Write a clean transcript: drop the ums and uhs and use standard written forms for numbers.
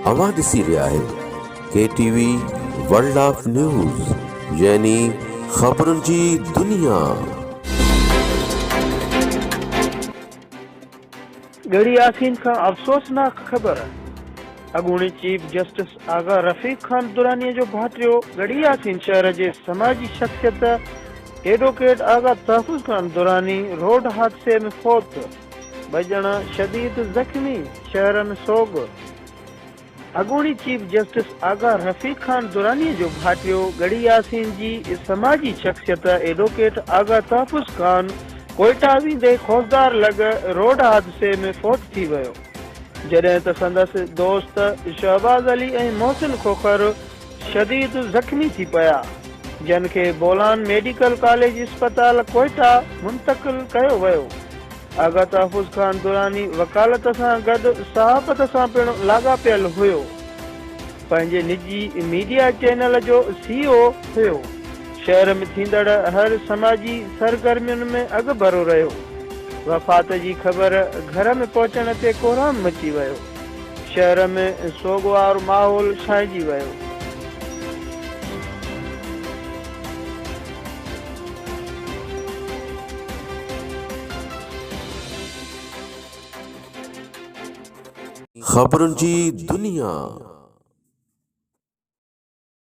अवां ॾिसी रहिया आहियो KTV वर्ल्ड ऑफ न्यूज़ यानी ख़बरुनि जी दुनिया। गड़ी यासीन खां अफ़सोसनाक ख़बर। अॻूणी चीफ जस्टिस आगा रफीक खान दुरानी जो भाइटियो गड़ी यासीन शहर जे समाजी शख्सियत एडवोकेट आगा तहफظ खान दुरानी रोड हादसे में फौत। बजण शदीद जख्मी, शहर में सोग। अॻूणी चीफ जस्टिस आगा रफीक खान दुरानी जो भाइटियो गड़ी यासीन जी समाजी शख्सियत एडवोकेट आगा तहफظ खान कोयटा वेंदे ख़ौफ़दार लॻ रोड हादसे में फौत थी वियो, जॾहिं त संदसि दोस्त शहबाज़ अली ऐं मोहसिन खोखर शदीद ज़ख़्मी थी पिया, जिन खे बोलान मेडिकल कॉलेज अस्पताल कोयटा मुंतक़िल कयो वियो। आगा तहफظ खान दुरानी वकालत सां गॾु सहाफ़त सां पिणु लाॻापियल हुयो। पंहिंजे निजी मीडिया चैनल जो CEO हुयो। शहर में थींदड़ हर समाजी सरगर्मियुनि में अॻभरो रहियो। वफ़ात जी ख़बर घर में पहुचण ते कोहराम मची वियो। शहर में सोगवार माहौल छाइजी वियो। ख़बरुनि जी दुनिया।